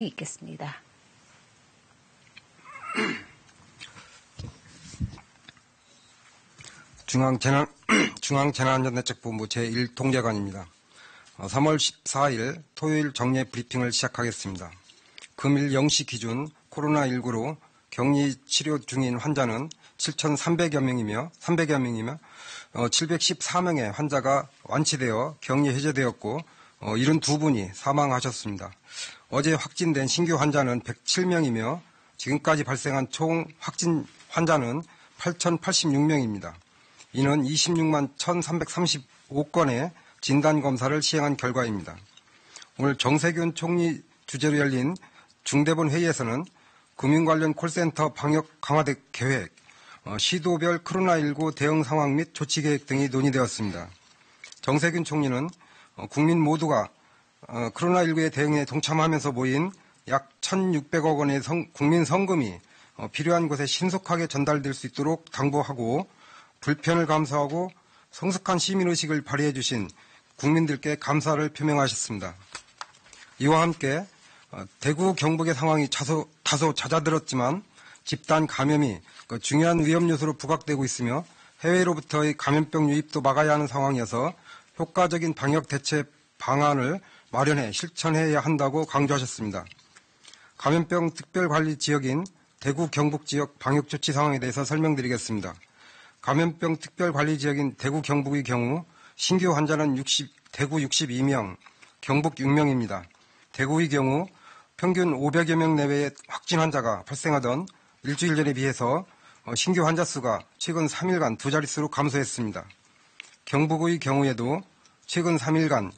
있겠습니다. 중앙재난안전대책본부 제1통제관입니다. 3월 14일 토요일 정례 브리핑을 시작하겠습니다. 금일 0시 기준 코로나19로 격리 치료 중인 환자는 7,300여 명이며 714명의 환자가 완치되어 격리 해제되었고 72분이 사망하셨습니다. 어제 확진된 신규 환자는 107명이며 지금까지 발생한 총 확진 환자는 8,086명입니다. 이는 26만 1,335건의 진단검사를 시행한 결과입니다. 오늘 정세균 총리 주재로 열린 중대본 회의에서는 금융 관련 콜센터 방역 강화 계획, 시도별 코로나19 대응 상황 및 조치 계획 등이 논의되었습니다. 정세균 총리는 국민 모두가 코로나19의 대응에 동참하면서 모인 약 1,600억 원의 국민 성금이 필요한 곳에 신속하게 전달될 수 있도록 당부하고 불편을 감수하고 성숙한 시민의식을 발휘해 주신 국민들께 감사를 표명하셨습니다. 이와 함께 대구 경북의 상황이 다소 잦아들었지만 집단 감염이 중요한 위험 요소로 부각되고 있으며 해외로부터의 감염병 유입도 막아야 하는 상황이어서 효과적인 방역 대체 방안을 마련해 실천해야 한다고 강조하셨습니다. 감염병 특별관리지역인 대구 경북 지역 방역조치 상황에 대해서 설명드리겠습니다. 감염병 특별관리지역인 대구 경북의 경우 신규 환자는 대구 62명, 경북 6명입니다. 대구의 경우 평균 500여 명 내외의 확진 환자가 발생하던 일주일 전에 비해서 신규 환자 수가 최근 3일간 두 자릿수로 감소했습니다. 경북의 경우에도 최근 3일간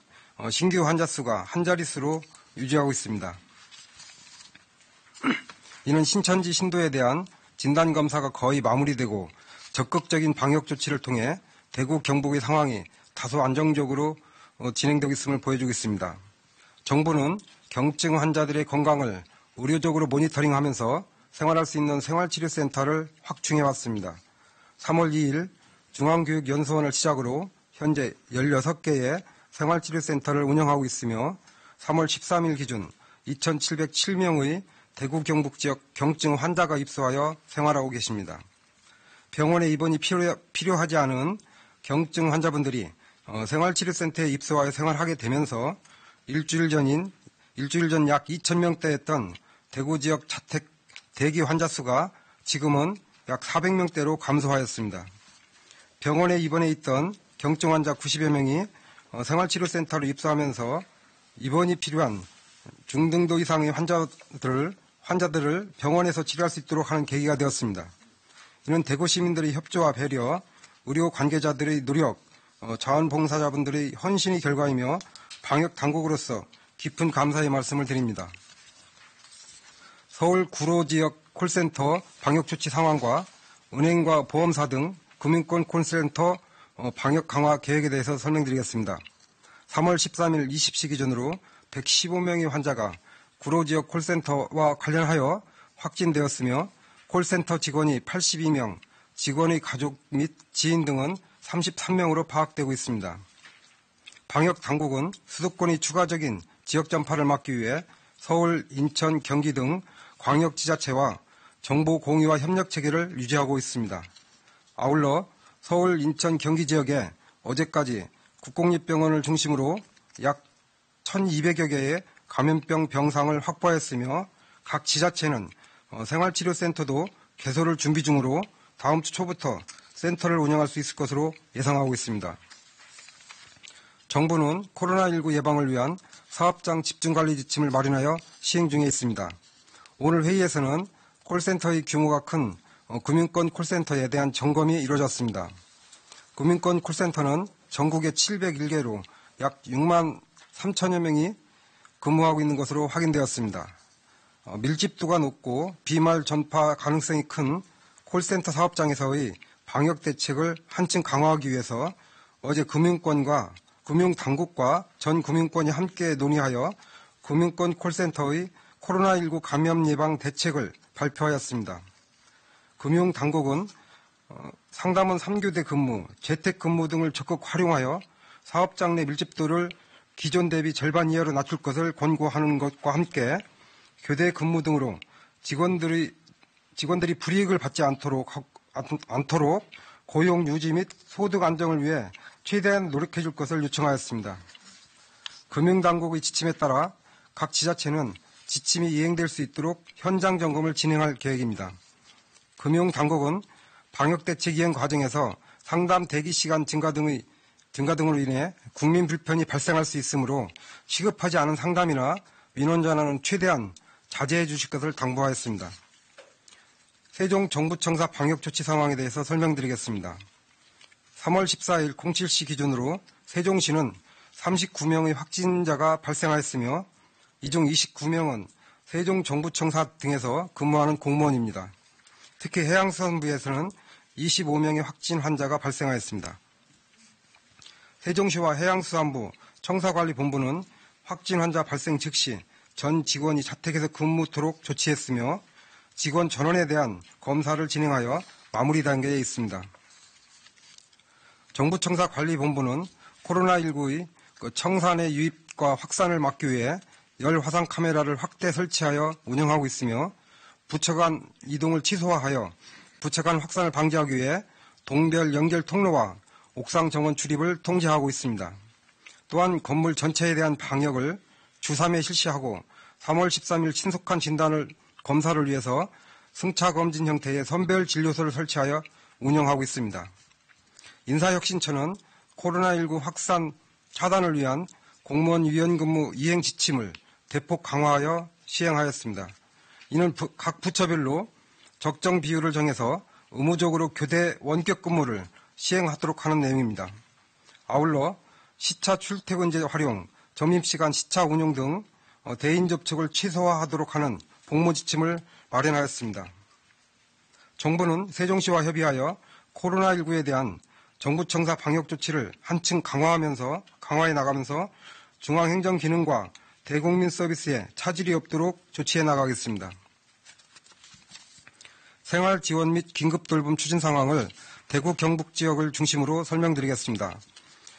신규 환자 수가 한 자릿수로 유지하고 있습니다. 이는 신천지 신도에 대한 진단검사가 거의 마무리되고 적극적인 방역 조치를 통해 대구 경북의 상황이 다소 안정적으로 진행되고 있음을 보여주고 있습니다. 정부는 경증 환자들의 건강을 의료적으로 모니터링하면서 생활할 수 있는 생활치료센터를 확충해왔습니다. 3월 2일 중앙교육연수원을 시작으로 현재 16개의 생활치료센터를 운영하고 있으며 3월 13일 기준 2,707명의 대구 경북 지역 경증 환자가 입소하여 생활하고 계십니다. 병원에 입원이 필요하지 않은 경증 환자분들이 생활치료센터에 입소하여 생활하게 되면서 일주일 전 약 2,000명대였던 대구 지역 자택 대기 환자 수가 지금은 약 400명대로 감소하였습니다. 병원에 입원해 있던 경증 환자 90여 명이 생활치료센터로 입소하면서 입원이 필요한 중등도 이상의 환자들을 병원에서 치료할 수 있도록 하는 계기가 되었습니다. 이는 대구 시민들의 협조와 배려, 의료 관계자들의 노력, 자원봉사자분들의 헌신의 결과이며 방역 당국으로서 깊은 감사의 말씀을 드립니다. 서울 구로 지역 콜센터 방역조치 상황과 은행과 보험사 등 금융권 콜센터 방역 강화 계획에 대해서 설명드리겠습니다. 3월 13일 20시 기준으로 115명의 환자가 구로 지역 콜센터와 관련하여 확진되었으며 콜센터 직원이 82명, 직원의 가족 및 지인 등은 33명으로 파악되고 있습니다. 방역 당국은 수도권의 추가적인 지역 전파를 막기 위해 서울, 인천, 경기 등 광역지자체와 정보 공유와 협력 체계를 유지하고 있습니다. 아울러 서울, 인천, 경기 지역에 어제까지 국공립병원을 중심으로 약 1,200여 개의 감염병 병상을 확보하였으며 각 지자체는 생활치료센터도 개소를 준비 중으로 다음 주 초부터 센터를 운영할 수 있을 것으로 예상하고 있습니다. 정부는 코로나19 예방을 위한 사업장 집중관리 지침을 마련하여 시행 중에 있습니다. 오늘 회의에서는 콜센터의 규모가 큰 금융권 콜센터에 대한 점검이 이루어졌습니다. 금융권 콜센터는 전국에 701개로 약 6만 3천여 명이 근무하고 있는 것으로 확인되었습니다. 밀집도가 높고 비말 전파 가능성이 큰 콜센터 사업장에서의 방역 대책을 한층 강화하기 위해서 어제 금융권과 금융당국과 전 금융권이 함께 논의하여 금융권 콜센터의 코로나19 감염 예방 대책을 발표하였습니다. 금융당국은 상담원 3교대 근무, 재택근무 등을 적극 활용하여 사업장 내 밀집도를 기존 대비 절반 이하로 낮출 것을 권고하는 것과 함께 교대 근무 등으로 직원들이 불이익을 받지 않도록 고용 유지 및 소득 안정을 위해 최대한 노력해 줄 것을 요청하였습니다. 금융당국의 지침에 따라 각 지자체는 지침이 이행될 수 있도록 현장 점검을 진행할 계획입니다. 금융당국은 방역대책 이행 과정에서 상담 대기 시간 증가 등으로 인해 국민 불편이 발생할 수 있으므로 시급하지 않은 상담이나 민원 전화는 최대한 자제해 주실 것을 당부하였습니다. 세종 정부청사 방역조치 상황에 대해서 설명드리겠습니다. 3월 14일 07시 기준으로 세종시는 39명의 확진자가 발생하였으며 이 중 29명은 세종 정부청사 등에서 근무하는 공무원입니다. 특히 해양수산부에서는 25명의 확진 환자가 발생하였습니다. 세종시와 해양수산부 청사관리본부는 확진 환자 발생 즉시 전 직원이 자택에서 근무토록 조치했으며 직원 전원에 대한 검사를 진행하여 마무리 단계에 있습니다. 정부청사관리본부는 코로나19의 청사 내 유입과 확산을 막기 위해 열화상 카메라를 확대 설치하여 운영하고 있으며 부처 간 이동을 최소화하여 부처 간 확산을 방지하기 위해 동별 연결 통로와 옥상 정원 출입을 통제하고 있습니다. 또한 건물 전체에 대한 방역을 주 3회 실시하고 3월 13일 신속한 검사를 위해서 승차검진 형태의 선별 진료소를 설치하여 운영하고 있습니다. 인사혁신처는 코로나19 확산 차단을 위한 공무원 위원근무 이행 지침을 대폭 강화하여 시행하였습니다. 이는 각 부처별로 적정 비율을 정해서 의무적으로 교대 원격 근무를 시행하도록 하는 내용입니다. 아울러 시차 출퇴근제 활용, 점심시간 시차 운용 등 대인 접촉을 최소화하도록 하는 복무 지침을 마련하였습니다. 정부는 세종시와 협의하여 코로나19에 대한 정부청사 방역 조치를 한층 강화해 나가면서 중앙행정 기능과 대국민 서비스에 차질이 없도록 조치해 나가겠습니다. 생활 지원 및 긴급 돌봄 추진 상황을 대구 경북 지역을 중심으로 설명드리겠습니다.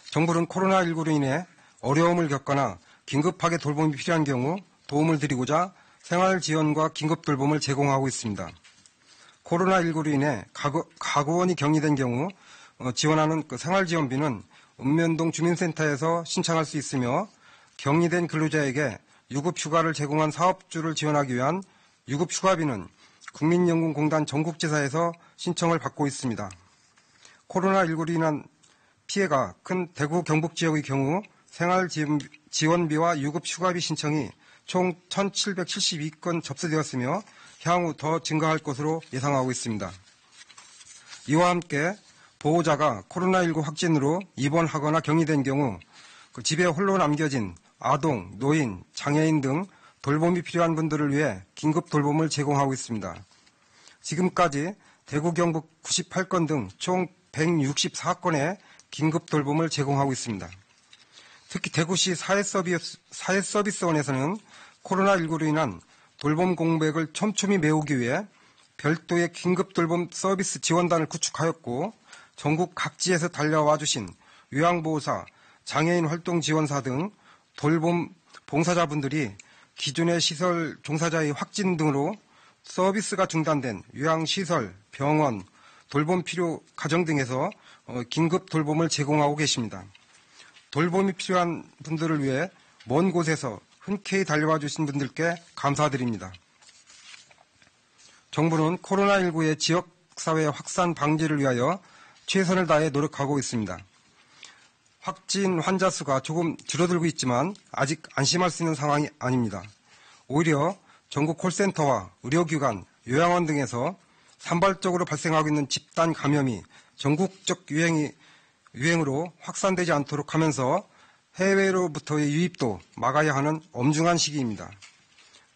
정부는 코로나19로 인해 어려움을 겪거나 긴급하게 돌봄이 필요한 경우 도움을 드리고자 생활 지원과 긴급 돌봄을 제공하고 있습니다. 코로나19로 인해 가구원이 격리된 경우 지원하는 생활지원비는 읍면동 주민센터에서 신청할 수 있으며 격리된 근로자에게 유급휴가를 제공한 사업주를 지원하기 위한 유급휴가비는 국민연금공단 전국지사에서 신청을 받고 있습니다. 코로나19로 인한 피해가 큰 대구 경북 지역의 경우 생활지원비와 유급휴가비 신청이 총 1,772건 접수되었으며 향후 더 증가할 것으로 예상하고 있습니다. 이와 함께 보호자가 코로나19 확진으로 입원하거나 격리된 경우 집에 홀로 남겨진 아동, 노인, 장애인 등 돌봄이 필요한 분들을 위해 긴급 돌봄을 제공하고 있습니다. 지금까지 대구 경북 98건 등 총 164건의 긴급 돌봄을 제공하고 있습니다. 특히 대구시 사회서비스원에서는 코로나19로 인한 돌봄 공백을 촘촘히 메우기 위해 별도의 긴급 돌봄 서비스 지원단을 구축하였고 전국 각지에서 달려와 주신 요양보호사, 장애인 활동 지원사 등 돌봄 봉사자분들이 기존의 시설 종사자의 확진 등으로 서비스가 중단된 요양시설, 병원, 돌봄 필요 가정 등에서 긴급 돌봄을 제공하고 계십니다. 돌봄이 필요한 분들을 위해 먼 곳에서 흔쾌히 달려와 주신 분들께 감사드립니다. 정부는 코로나19의 지역사회 확산 방지를 위하여 최선을 다해 노력하고 있습니다. 확진 환자 수가 조금 줄어들고 있지만 아직 안심할 수 있는 상황이 아닙니다. 오히려 전국 콜센터와 의료기관, 요양원 등에서 산발적으로 발생하고 있는 집단 감염이 전국적 유행으로 확산되지 않도록 하면서 해외로부터의 유입도 막아야 하는 엄중한 시기입니다.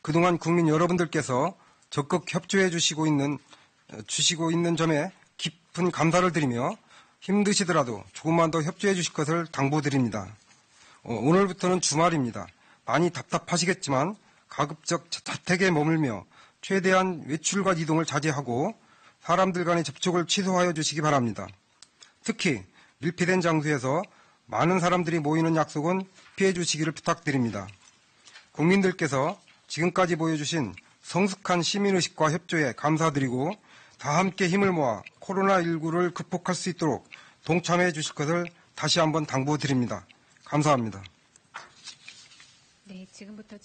그동안 국민 여러분들께서 적극 협조해 주시고 있는 점에 깊은 감사를 드리며 힘드시더라도 조금만 더 협조해 주실 것을 당부드립니다. 오늘부터는 주말입니다. 많이 답답하시겠지만 가급적 자택에 머물며 최대한 외출과 이동을 자제하고 사람들 간의 접촉을 최소화해 주시기 바랍니다. 특히 밀폐된 장소에서 많은 사람들이 모이는 약속은 피해 주시기를 부탁드립니다. 국민들께서 지금까지 보여주신 성숙한 시민의식과 협조에 감사드리고 다 함께 힘을 모아 코로나19를 극복할 수 있도록 동참해 주실 것을 다시 한번 당부드립니다. 감사합니다. 네, 지금부터